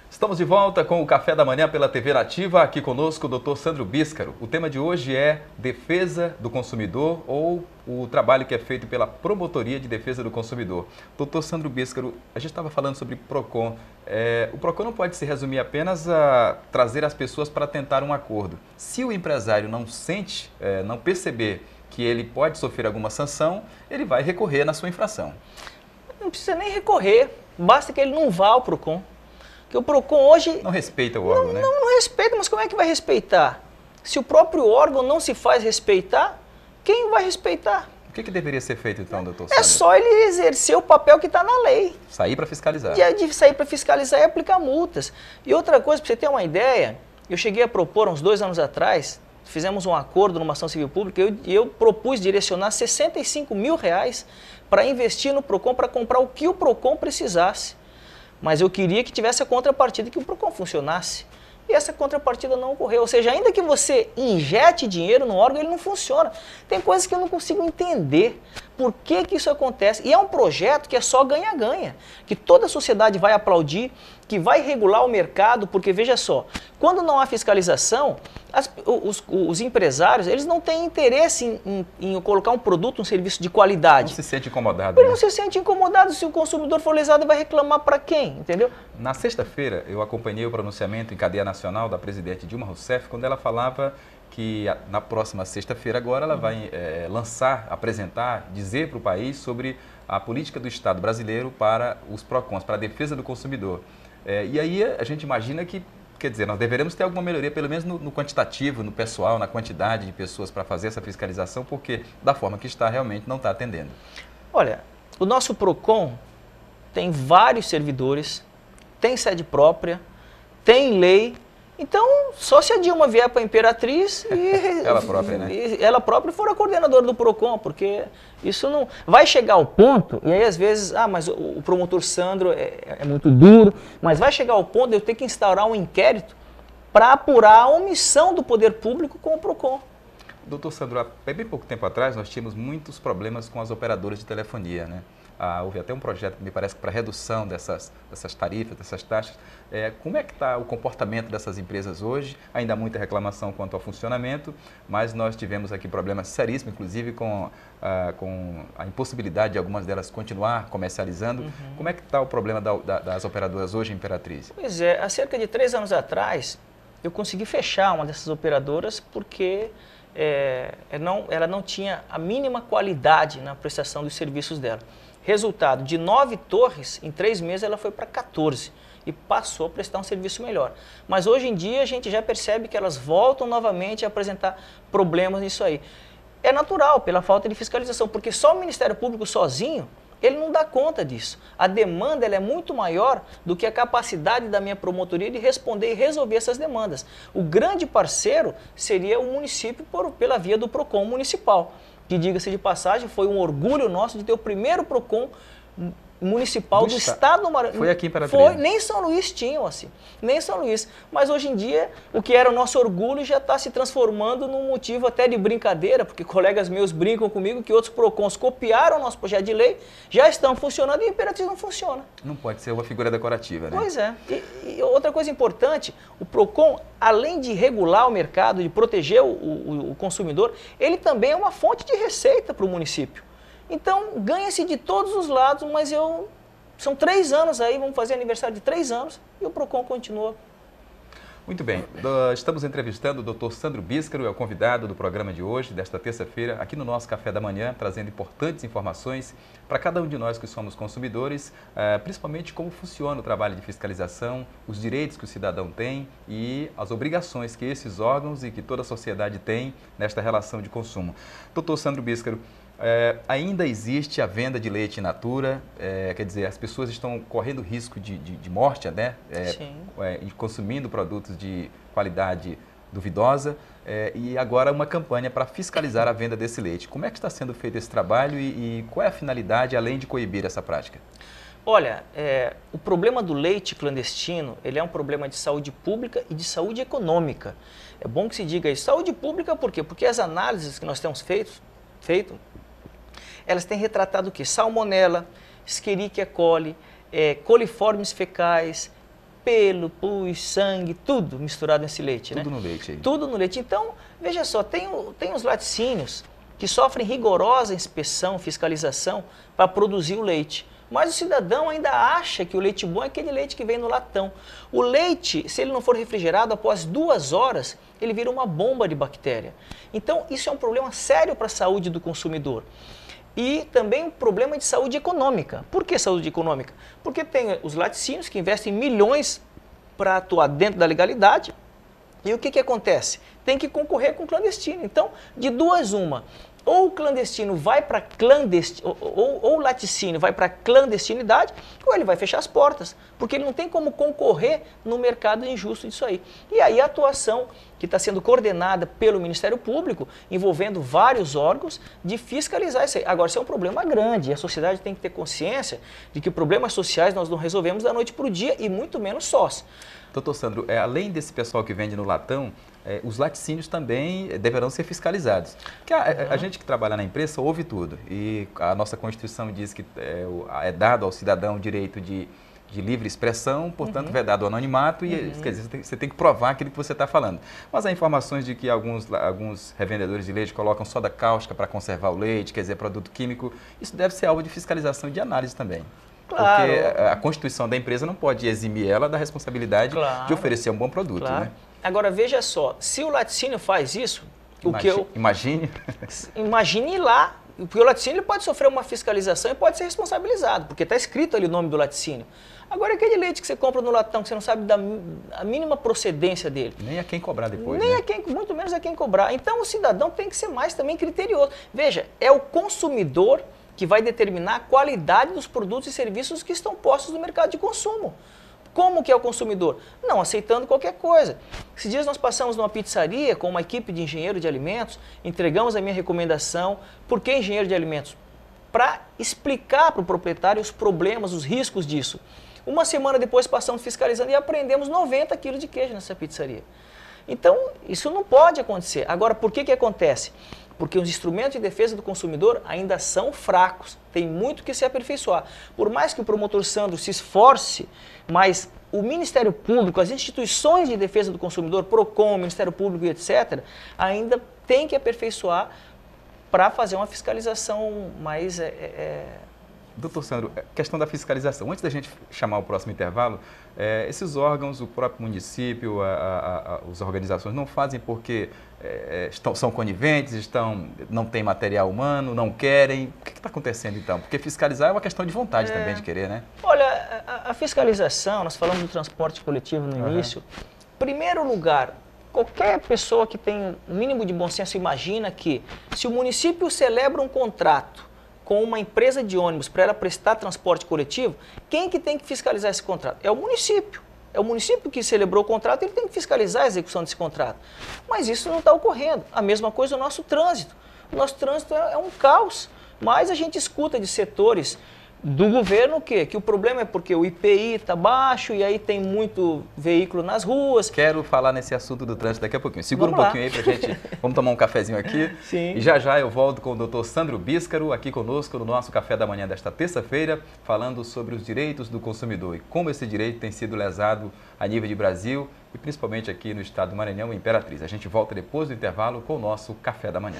Estamos de volta com o Café da Manhã pela TV Nativa, aqui conosco o Dr. Sandro Bíscaro. O tema de hoje é defesa do consumidor ou o trabalho que é feito pela Promotoria de Defesa do Consumidor. Dr. Sandro Bíscaro, a gente estava falando sobre PROCON. O PROCON não pode se resumir apenas a trazer as pessoas para tentar um acordo. Se o empresário não sente, não perceber que ele pode sofrer alguma sanção, ele vai recorrer na sua infração. Não precisa nem recorrer, basta que ele não vá ao PROCON. Porque o PROCON hoje... Não respeita o órgão, né? Não respeita, mas como é que vai respeitar? Se o próprio órgão não se faz respeitar, quem vai respeitar? O que deveria ser feito então, doutor Sandro? É só ele exercer o papel que está na lei. Sair para fiscalizar. De sair para fiscalizar e aplicar multas. E outra coisa, para você ter uma ideia, eu cheguei a propor, uns 2 anos atrás, fizemos um acordo numa ação civil pública e eu propus direcionar R$65 mil para investir no PROCON, para comprar o que o PROCON precisasse. Mas eu queria que tivesse a contrapartida, que o PROCON funcionasse. E essa contrapartida não ocorreu. Ou seja, ainda que você injete dinheiro no órgão, ele não funciona. Tem coisas que eu não consigo entender. Por que isso acontece? E é um projeto que é só ganha-ganha. Que toda a sociedade vai aplaudir, que vai regular o mercado, porque veja só, quando não há fiscalização, os empresários, eles não têm interesse em colocar um produto, um serviço de qualidade. Não se sente incomodado. Ele não se sente incomodado. Se o consumidor for lesado, ele vai reclamar para quem? Entendeu? Na sexta-feira, eu acompanhei o pronunciamento em cadeia nacional da presidente Dilma Rousseff, quando ela falava que na próxima sexta-feira agora ela vai apresentar, dizer para o país sobre a política do Estado brasileiro para os PROCONs, para a defesa do consumidor. E aí a gente imagina que, quer dizer, nós deveremos ter alguma melhoria, pelo menos no quantitativo, no pessoal, na quantidade de pessoas para fazer essa fiscalização, porque da forma que está, realmente não está atendendo. Olha, o nosso PROCON tem vários servidores, tem sede própria, tem lei. Então, só se a Dilma vier para a Imperatriz e ela própria, né? Ela própria for a coordenadora do PROCON, porque isso não... Vai chegar ao ponto, e aí às vezes, mas o promotor Sandro é muito duro, mas vai chegar ao ponto de eu ter que instaurar um inquérito para apurar a omissão do poder público com o PROCON. Doutor Sandro, há bem pouco tempo atrás nós tínhamos muitos problemas com as operadoras de telefonia, né? Houve até um projeto, me parece, para redução dessas tarifas, dessas taxas. Como é que está o comportamento dessas empresas hoje? Ainda há muita reclamação quanto ao funcionamento, mas nós tivemos aqui problemas seríssimos, inclusive com a impossibilidade de algumas delas continuar comercializando. Uhum. Como é que está o problema das operadoras hoje em Imperatriz? Pois é, há cerca de 3 anos atrás, eu consegui fechar uma dessas operadoras porque ela não tinha a mínima qualidade na prestação dos serviços dela. Resultado, de 9 torres, em 3 meses ela foi para 14 e passou a prestar um serviço melhor. Mas hoje em dia a gente já percebe que elas voltam novamente a apresentar problemas nisso aí. É natural, pela falta de fiscalização, porque só o Ministério Público sozinho, ele não dá conta disso. A demanda ela é muito maior do que a capacidade da minha promotoria de responder e resolver essas demandas. O grande parceiro seria o município pela via do PROCON municipal, que, diga-se de passagem, foi um orgulho nosso de ter o primeiro PROCON municipal do estado do Maranhão. Foi aqui em Imperatriz? Foi, nem São Luís tinham assim, nem São Luís. Mas hoje em dia, o que era o nosso orgulho já está se transformando num motivo até de brincadeira, porque colegas meus brincam comigo que outros PROCONs copiaram o nosso projeto de lei, já estão funcionando e a Imperatriz não funciona. Não pode ser uma figura decorativa, né? Pois é. E outra coisa importante, o PROCON, além de regular o mercado, de proteger o consumidor, ele também é uma fonte de receita para o município. Então, ganha-se de todos os lados, mas são 3 anos aí, vamos fazer aniversário de 3 anos, e o PROCON continua. Muito bem, estamos entrevistando o Dr. Sandro Bíscaro, é o convidado do programa de hoje, desta terça-feira, aqui no nosso Café da Manhã, trazendo importantes informações para cada um de nós que somos consumidores, principalmente como funciona o trabalho de fiscalização, os direitos que o cidadão tem e as obrigações que esses órgãos e que toda a sociedade tem nesta relação de consumo. Dr. Sandro Bíscaro, ainda existe a venda de leite in natura, quer dizer, as pessoas estão correndo risco de morte, né? Consumindo produtos de qualidade duvidosa, e agora uma campanha para fiscalizar a venda desse leite. Como é que está sendo feito esse trabalho e qual é a finalidade, além de coibir essa prática? Olha, o problema do leite clandestino, ele é um problema de saúde pública e de saúde econômica. É bom que se diga isso. Saúde pública por quê? Porque as análises que nós temos feito elas têm retratado o quê? Salmonela, Escherichia coli, coliformes fecais, pelo, pus, sangue, tudo misturado nesse leite. Tudo no leite aí. Tudo no leite. Então, veja só, tem os laticínios que sofrem rigorosa inspeção, fiscalização para produzir o leite. Mas o cidadão ainda acha que o leite bom é aquele leite que vem no latão. O leite, se ele não for refrigerado, após 2 horas, ele vira uma bomba de bactéria. Então, isso é um problema sério para a saúde do consumidor. E também um problema de saúde econômica. Por que saúde econômica? Porque tem os laticínios que investem milhões para atuar dentro da legalidade. E o que acontece? Tem que concorrer com o clandestino. Então, de duas uma. Ou o clandestino vai para ou o laticínio vai para a clandestinidade, ou ele vai fechar as portas, porque ele não tem como concorrer no mercado injusto disso aí. E aí a atuação que está sendo coordenada pelo Ministério Público, envolvendo vários órgãos, de fiscalizar isso aí. Agora, isso é um problema grande, e a sociedade tem que ter consciência de que problemas sociais nós não resolvemos da noite para o dia, e muito menos sós. Doutor Sandro, além desse pessoal que vende no latão, os laticínios também deverão ser fiscalizados. Porque a gente que trabalha na imprensa ouve tudo. E a nossa Constituição diz que é dado ao cidadão o direito de livre expressão, portanto, vedado o anonimato, e quer dizer, você tem que provar aquilo que você está falando. Mas há informações de que alguns revendedores de leite colocam soda cáustica para conservar o leite, quer dizer, produto químico. Isso deve ser alvo de fiscalização e de análise também. Claro. Porque a Constituição da empresa não pode eximir ela da responsabilidade de oferecer um bom produto. Claro. Né? Agora, veja só, se o laticínio faz isso, Imagine lá, porque o laticínio ele pode sofrer uma fiscalização e pode ser responsabilizado, porque está escrito ali o nome do laticínio. Agora, aquele leite que você compra no latão, que você não sabe a mínima procedência dele. Nem a quem cobrar depois. Nem a quem, muito menos a quem cobrar. Então, o cidadão tem que ser mais também criterioso. Veja, é o consumidor que vai determinar a qualidade dos produtos e serviços que estão postos no mercado de consumo. Como que é o consumidor? Não aceitando qualquer coisa. Esses dias nós passamos numa pizzaria com uma equipe de engenheiro de alimentos, entregamos a minha recomendação. Por que engenheiro de alimentos? Para explicar para o proprietário os problemas, os riscos disso. Uma semana depois passamos fiscalizando e apreendemos 90 quilos de queijo nessa pizzaria. Então, isso não pode acontecer. Agora, por que acontece? Porque os instrumentos de defesa do consumidor ainda são fracos, tem muito que se aperfeiçoar. Por mais que o promotor Sandro se esforce, mas o Ministério Público, as instituições de defesa do consumidor, PROCON, Ministério Público e etc., ainda tem que aperfeiçoar para fazer uma fiscalização mais... Doutor Sandro, questão da fiscalização. Antes da gente chamar o próximo intervalo, esses órgãos, o próprio município, as organizações não fazem porque são coniventes, não têm material humano, não querem. O que está acontecendo então? Porque fiscalizar é uma questão de vontade também, de querer, né? Olha, a fiscalização, nós falamos do transporte coletivo no início. Em primeiro lugar, qualquer pessoa que tem um mínimo de bom senso imagina que se o município celebra um contrato com uma empresa de ônibus para ela prestar transporte coletivo, quem que tem que fiscalizar esse contrato? É o município. É o município que celebrou o contrato, ele tem que fiscalizar a execução desse contrato. Mas isso não está ocorrendo. A mesma coisa no nosso trânsito. O nosso trânsito é um caos, mas a gente escuta de setores do governo o quê? Que o problema é porque o IPI está baixo e aí tem muito veículo nas ruas. Quero falar nesse assunto do trânsito daqui a pouquinho. Segura um pouquinho aí pra gente, vamos tomar um cafezinho aqui. Sim. E já eu volto com o doutor Sandro Bíscaro aqui conosco no nosso café da manhã desta terça-feira, falando sobre os direitos do consumidor e como esse direito tem sido lesado a nível de Brasil e principalmente aqui no estado do Maranhão e Imperatriz. A gente volta depois do intervalo com o nosso café da manhã.